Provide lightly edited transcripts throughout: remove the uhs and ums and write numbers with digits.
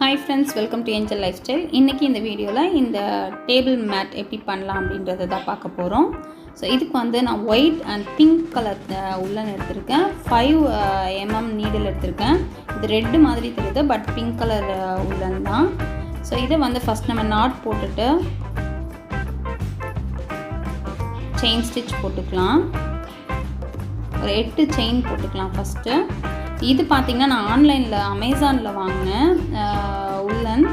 Hi friends, welcome to Angel Lifestyle. இன்னைக்கு இந்த வீடியோல இந்த டேபிள் மேட் எப்படி பண்ணலாம் அப்படின்றத தான் பார்க்க போறோம். ஸோ இதுக்கு வந்து நான் ஒயிட் அண்ட் பிங்க் கலர் உள்ளன் எடுத்திருக்கேன். 5 mm நீடில் எடுத்திருக்கேன். இது ரெட் மாதிரி தெரியுது, பட் பிங்க் கலர் உள்ளன் தான். ஸோ இதை வந்து ஃபர்ஸ்ட் நம்ம நாட் போட்டுட்டு செயின் ஸ்டிச் போட்டுக்கலாம். ஒரு 8 செயின் போட்டுக்கலாம் ஃபஸ்ட்டு. இது பார்த்திங்கன்னா நான் ஆன்லைனில் அமேசானில் வாங்கினேன் உள்ளன்.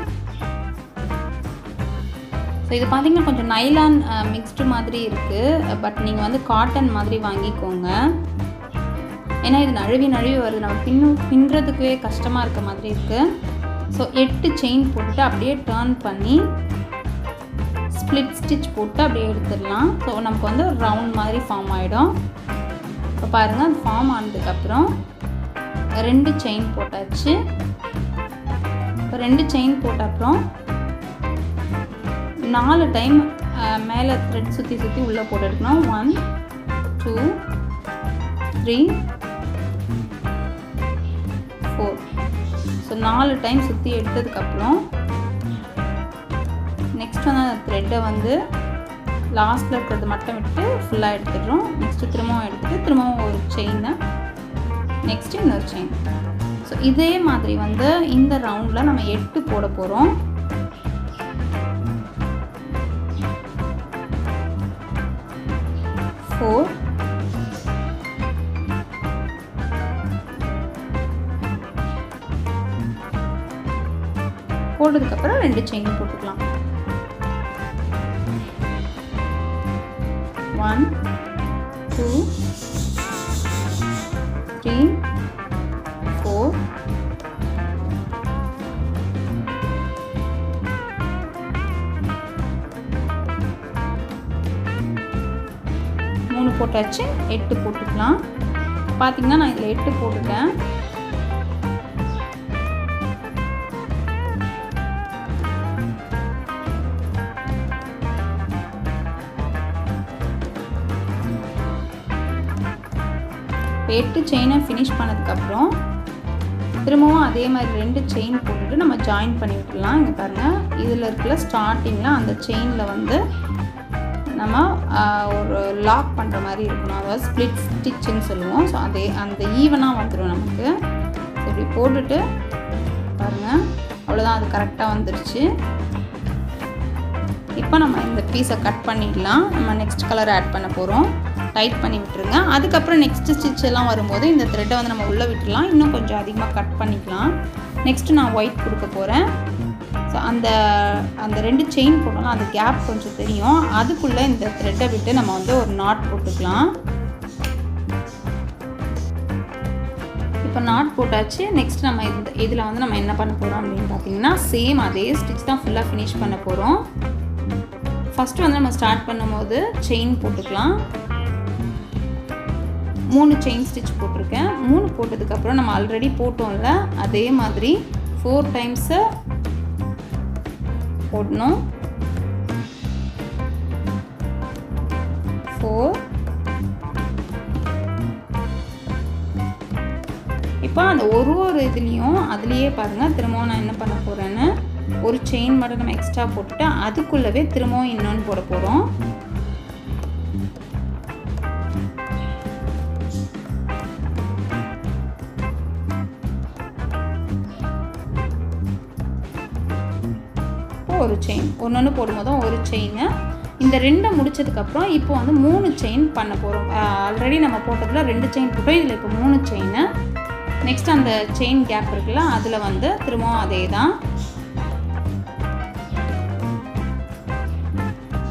ஸோ இது பார்த்திங்கன்னா கொஞ்சம் நைலான் மிக்ஸ்டு மாதிரி இருக்குது, பட் நீங்கள் வந்து காட்டன் மாதிரி வாங்கிக்கோங்க. ஏன்னா இது நழுவி வருது, நம்ம பின்னுறதுக்கே கஷ்டமாக இருக்க மாதிரி இருக்குது. ஸோ 8 செயின் போட்டுட்டு அப்படியே டர்ன் பண்ணி ஸ்ப்ளிட் ஸ்டிச் போட்டு அப்படியே எடுத்துடலாம். ஸோ நமக்கு வந்து ரவுண்ட் மாதிரி ஃபார்ம் ஆகிடும். இப்போ பாருங்கள், அது ஃபார்ம் ஆனதுக்கப்புறம் 2 செயின் போட்டாச்சு. இப்போ 2 செயின் போட்ட அப்புறம் 4 டைம் மேலே த்ரெட் சுற்றி உள்ளே போட்டு எடுக்கணும். 1 2 3 4. ஸோ 4 டைம் சுற்றி எடுத்ததுக்கப்புறம் நெக்ஸ்ட் வந்து அந்த த்ரெட்டை வந்து லாஸ்ட்டில் இருக்கிறது மட்டும் விட்டு ஃபுல்லாக எடுத்துடுறோம். நெக்ஸ்ட்டு திரும்பவும் எடுத்துகிட்டு திரும்பவும் ஒரு செயினை, நெக்ஸ்ட்டு இன்னொரு செயின். ஸோ இதே மாதிரி வந்து இந்த ரவுண்டில் நம்ம 8 போட போகிறோம். போட்டதுக்கப்புறம் 2 செயின் போட்டுக்கலாம். 1 2 3 4 3 போட்டாச்சு. 8 போட்டுக்கலாம். பார்த்தீங்கன்னா நான் இதில் 8 போட்டுட்டேன். இப்போ 8 செயினை ஃபினிஷ் பண்ணதுக்கப்புறம் திரும்பவும் அதே மாதிரி 2 செயின் போட்டுட்டு நம்ம ஜாயின் பண்ணி விட்டுடலாம். இங்கே பாருங்கள், இதில் இருக்கிற ஸ்டார்டிங்கில் அந்த செயினில் வந்து நம்ம ஒரு லாக் பண்ணுற மாதிரி இருக்கணும். அதாவது ஸ்ப்ளிட் ஸ்டிச்சுன்னு சொல்லுவோம். ஸோ அந்த ஈவனாக வந்துடும் நமக்கு. இப்படி போட்டுட்டு பாருங்கள், அவ்வளோதான், அது கரெக்டாக வந்துடுச்சு. இப்போ நம்ம இந்த பீஸை கட் பண்ணிடலாம். நம்ம நெக்ஸ்ட் கலர் ஆட் பண்ண போகிறோம். டைட் பண்ணி விட்டுருங்க. அதுக்கப்புறம் நெக்ஸ்ட்டு ஸ்டிச் எல்லாம் வரும்போது இந்த த்ரெட்டை வந்து நம்ம உள்ளே விட்டுடலாம். இன்னும் கொஞ்சம் அதிகமாக கட் பண்ணிக்கலாம். நெக்ஸ்ட்டு நான் ஒயிட் கொடுக்க போகிறேன். ஸோ அந்த 2 செயின் போட்டோம்னா அந்த கேப் கொஞ்சம் தெரியும். அதுக்குள்ளே இந்த த்ரெட்டை விட்டு நம்ம வந்து ஒரு நாட் போட்டுக்கலாம். இப்போ நாட் போட்டாச்சு. நெக்ஸ்ட் நம்ம இதில் வந்து நம்ம என்ன பண்ண போகிறோம் அப்படின்னு பார்த்தீங்கன்னா, சேம் அதே ஸ்டிச் தான் ஃபுல்லாக ஃபினிஷ் பண்ண போகிறோம். ஃபஸ்ட்டு வந்து நம்ம ஸ்டார்ட் பண்ணும்போது செயின் போட்டுக்கலாம். 3 செயின் ஸ்டிச் போட்டிருக்கேன். 3 போட்டதுக்கப்புறம் நம்ம ஆல்ரெடி போட்டோம்ல, அதே மாதிரி 4 டைம்ஸை போடணும். 4. இப்போ அந்த ஒரு இதுலேயும் அதுலேயே பாருங்கள், திரும்பவும் நான் என்ன பண்ண போகிறேன்னு ஒரு செயின் மட்டும் நம்ம எக்ஸ்ட்ரா போட்டுட்டு அதுக்குள்ளவே திரும்பவும் இன்னொன்று போட போகிறோம். ஒரு செயின் ஒன்று போடும்போதும் ஒரு செயின்னு. இந்த 2 முடிச்சதுக்கப்புறம் இப்போ வந்து 3 செயின் பண்ண போகிறோம். ஆல்ரெடி நம்ம போட்டதில் 2 செயின் போட்டோம். இதில் இப்போ 3 செயின்னு. நெக்ஸ்ட் அந்த செயின் கேப் இருக்குல்ல, அதில் வந்து திரும்பவும் அதே தான்.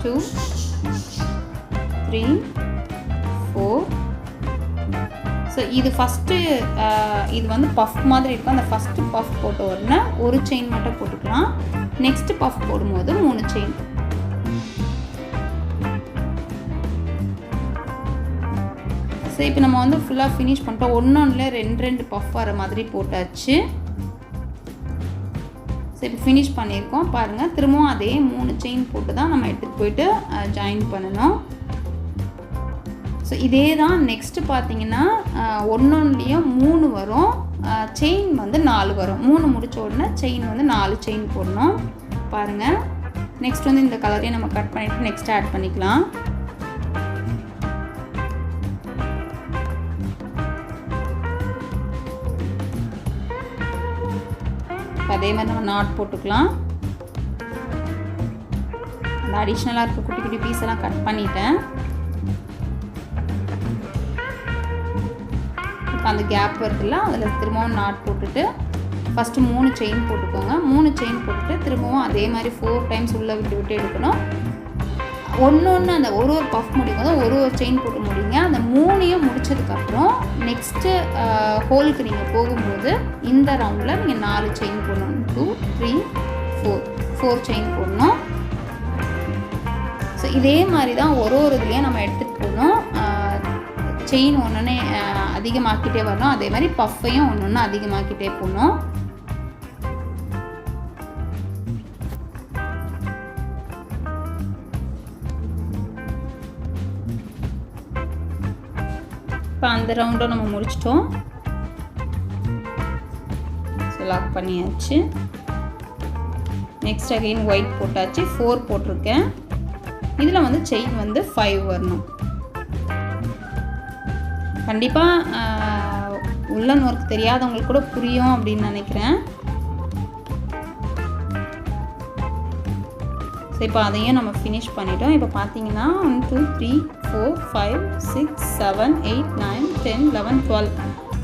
2 3 4. ஸோ இது ஃபஸ்ட்டு இது வந்து பஃப் மாதிரி இருக்கும். அந்த ஃபஸ்ட்டு பஃப் போட்ட உடனே ஒரு செயின் மட்டும் போட்டுக்கலாம். நெக்ஸ்ட் பஃப் போடும்போது 3 செயின். ஸோ இப்போ நம்ம வந்து ஃபுல்லாக ஃபினிஷ் பண்ணிட்டோம். ஒன்றுல 2 பஃப் வர மாதிரி போட்டாச்சு. ஸோ இப்போ ஃபினிஷ் பண்ணியிருக்கோம். பாருங்கள், திரும்பவும் அதே 3 செயின் போட்டு தான் நம்ம எடுத்துகிட்டு போயிட்டு ஜாயின் பண்ணணும். ஸோ இதே தான் நெக்ஸ்ட்டு பார்த்தீங்கன்னா ஒன்றுலேயும் 3 வரும். செயின் வந்து 4 வரும். 3 முடிச்ச உடனே செயின் வந்து 4 செயின் போடணும். பாருங்கள். நெக்ஸ்ட் வந்து இந்த கலரையும் நம்ம கட் பண்ணிவிட்டு நெக்ஸ்ட் ஆட் பண்ணிக்கலாம். அதே மாதிரி நம்ம நாட் போட்டுக்கலாம். அந்த அடிஷ்னலாக இருக்க குட்டி குட்டி பீஸ் எல்லாம் கட் பண்ணிட்டேன். இப்போ அந்த கேப் வருதுல்ல, அதில் திரும்பவும் நாட் போட்டுட்டு ஃபஸ்ட்டு 3 செயின் போட்டுக்கோங்க. 3 செயின் போட்டுட்டு திரும்பவும் அதே மாதிரி 4 டைம்ஸ் உள்ளே விட்டு விட்டு எடுக்கணும். ஒன்று அந்த ஒரு பஃப் முடிக்கும் போது ஒரு செயின் போட்டு முடிங்க. அந்த 3ஐயும் முடித்ததுக்கப்புறம் நெக்ஸ்ட்டு ஹோலுக்கு நீங்கள் போகும்போது இந்த ரவுண்டில் நீங்கள் 4 செயின் போடணும். 2 3 4 செயின் போடணும். ஸோ இதே மாதிரி தான் ஒரு இதுலேயும் நம்ம எடுத்துகிட்டு போகணும். செயின் ஒன்று அதிகமாக்கிட்டே வரணும். அதே மாதிரி பஃப்பையும் ஒன்று அதிகமாக்கிட்டே போகணும். இப்போ அந்த ரவுண்டும் நம்ம முடிச்சிட்டோம். ஸோ லாக் பண்ணியாச்சு. நெக்ஸ்ட் அகைன் ஒயிட் போட்டாச்சு. 4 போட்டிருக்கேன். இதில் வந்து செயின் வந்து 5 வரணும். கண்டிப்பாக உள்ளன் ஒர்க் தெரியாதவங்களுக்கு கூட புரியும் அப்படின்னு நினைக்கிறேன். ஸோ இப்போ அதையும் நம்ம ஃபினிஷ் பண்ணிட்டோம். இப்போ பார்த்தீங்கன்னா 1 2 3 4 5 6 7 8 9 10 11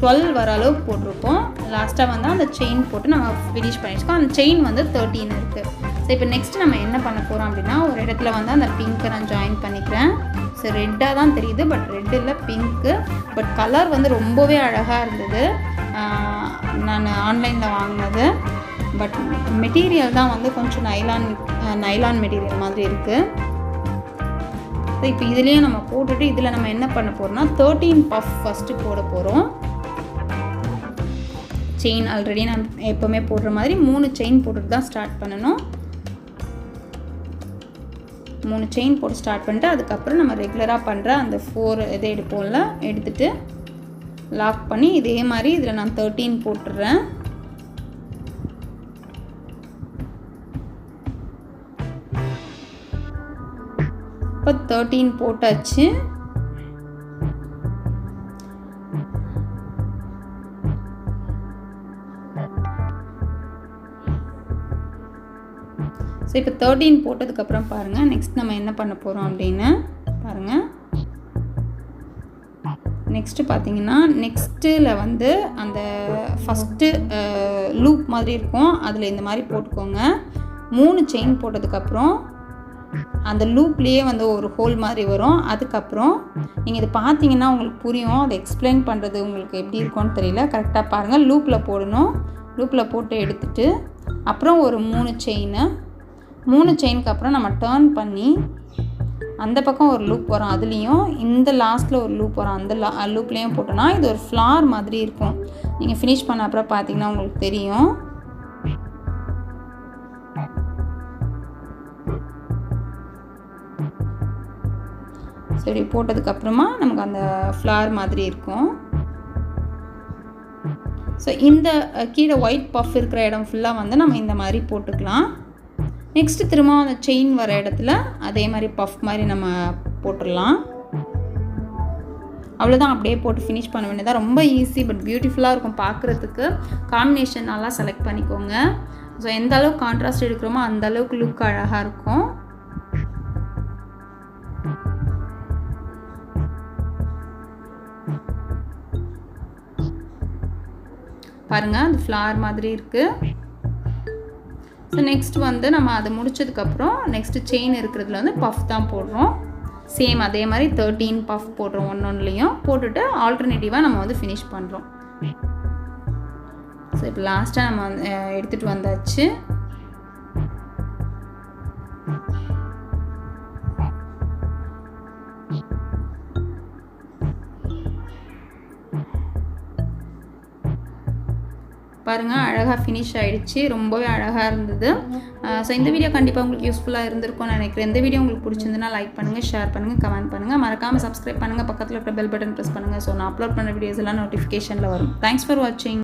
12 வர அளவுக்கு போட்டிருக்கோம். லாஸ்ட்டாக வந்து அந்த செயின் போட்டு நம்ம ஃபினிஷ் பண்ணியிருக்கோம். அந்த செயின் வந்து 13 இருக்குது. ஸோ இப்போ நெக்ஸ்ட் நம்ம என்ன பண்ண போகிறோம் அப்படின்னா, ஒரு இடத்துல வந்து அந்த பிங்க்கை நான் ஜாயின் பண்ணிக்கிறேன். ஸோ ரெட்டாக தான் தெரியுது, பட் ரெட் இல்லை, பிங்க்கு. பட் கலர் வந்து ரொம்பவே அழகாக இருந்தது. நான் ஆன்லைனில் வாங்கினது. பட் மெட்டீரியல் தான் வந்து கொஞ்சம் நைலான் மெட்டீரியல் மாதிரி இருக்குது. ஸோ இப்போ இதுலேயும் நம்ம போட்டுட்டு இதில் நம்ம என்ன பண்ண போகிறோம்னா 13 பஃப் ஃபஸ்ட்டு போட போகிறோம். செயின் ஆல்ரெடி நான் எப்போவுமே போடுற மாதிரி 3 செயின் போட்டுட்டு தான் ஸ்டார்ட் பண்ணணும். 3 செயின் போட்டு ஸ்டார்ட் பண்ணிட்டு அதுக்கப்புறம் நம்ம ரெகுலராக பண்ணுற அந்த 4 இதை எடுப்போம்ல, எடுத்துகிட்டு லாக் பண்ணி இதே மாதிரி இதில் நான் 13 போட்டுடுறேன். இப்போ 13 போட்டாச்சு. ஸோ இப்போ 13 போட்டதுக்கப்புறம் பாருங்கள், நெக்ஸ்ட் நம்ம என்ன பண்ண போகிறோம் அப்படின்னு பாருங்கள். நெக்ஸ்ட்டு பார்த்தீங்கன்னா நெக்ஸ்ட்டில் வந்து அந்த ஃபஸ்ட்டு லூப் மாதிரி இருக்கும், அதில் இந்த மாதிரி போட்டுக்கோங்க. 3 செயின் போட்டதுக்கப்புறம் அந்த லூப்லேயே வந்து ஒரு ஹோல் மாதிரி வரும். அதுக்கப்புறம் நீங்கள் இது பார்த்தீங்கன்னா உங்களுக்கு புரியும். அதை எக்ஸ்பிளைன் பண்ணுறது உங்களுக்கு எப்படி இருக்கும்னு தெரியல. கரெக்டாக பாருங்கள். லூப்பில் போடணும். லூப்பில் போட்டு எடுத்துகிட்டு அப்புறம் ஒரு 3 செயினுக்கு அப்புறம் நம்ம டர்ன் பண்ணி அந்த பக்கம் ஒரு லூப் வரும், அதுலேயும் இந்த லாஸ்ட்டில் ஒரு லூப் வரும், அந்த லூப்லேயும் போட்டோன்னா இது ஒரு ஃப்ளார் மாதிரி இருக்கும். நீங்கள் ஃபினிஷ் பண்ண அப்புறம் பார்த்தீங்கன்னா உங்களுக்கு தெரியும். சரி, போட்டதுக்கப்புறமா நமக்கு அந்த ஃப்ளார் மாதிரி இருக்கும். ஸோ இந்த கீழே ஒயிட் பஃப் இருக்கிற இடம் ஃபுல்லாக வந்து நம்ம இந்த மாதிரி போட்டுக்கலாம். நெக்ஸ்ட்டு திரும்ப அந்த செயின் வர இடத்துல அதே மாதிரி பஃப் மாதிரி நம்ம போட்டுடலாம். அவ்வளோதான், அப்படியே போட்டு ஃபினிஷ் பண்ண வேண்டியதான். ரொம்ப ஈஸி, பட் பியூட்டிஃபுல்லாக இருக்கும் பார்க்குறதுக்கு. காம்பினேஷன் நல்லா செலக்ட் பண்ணிக்கோங்க. ஸோ எந்த அளவுக்கு கான்ட்ராஸ்ட் எடுக்கிறோமோ அந்த அளவுக்கு லுக் அழகாக இருக்கும். பாருங்கள், அது ஃப்ளார் மாதிரி இருக்குது. ஸோ நெக்ஸ்ட் வந்து நம்ம அதை முடிச்சதுக்கப்புறம் நெக்ஸ்ட்டு செயின் இருக்கிறதுல வந்து பஃப் தான் போடுறோம். சேம் அதே மாதிரி 13 பஃப் போடுறோம். ஒன்றுலையும் போட்டுட்டு ஆல்டர்னேட்டிவாக நம்ம வந்து ஃபினிஷ் பண்ணுறோம். ஸோ இப்போ லாஸ்ட்டாக நம்ம எடுத்துகிட்டு வந்தாச்சு. பாருங்கள், அழகாக ஃபினிஷ் ஆகிடுச்சு. ரொம்பவே அழகாக இருந்தது. ஸோ இந்த வீடியோ கண்டிப்பாக உங்களுக்கு யூஸ்ஃபுல்லாக இருந்திருக்கும்னு நினைக்கிறேன். இந்த வீடியோ உங்களுக்கு பிடிச்சிருந்துன்னா லைக் பண்ணுங்கள், ஷேர் பண்ணுங்கள், கமெண்ட் பண்ணுங்கள். மறக்காமல் சப்ஸ்கிரைப் பண்ணுங்கள், பக்கத்தில் இருக்கிற பெல் பட்டன் ப்ரெஸ் பண்ணுங்கள். ஸோ நான் அப்லோட் பண்ணுற வீடியோஸ் எல்லாம் நோட்டிஃபிகேஷனில் வரும். தேங்க்ஸ் ஃபார் வாட்சிங்.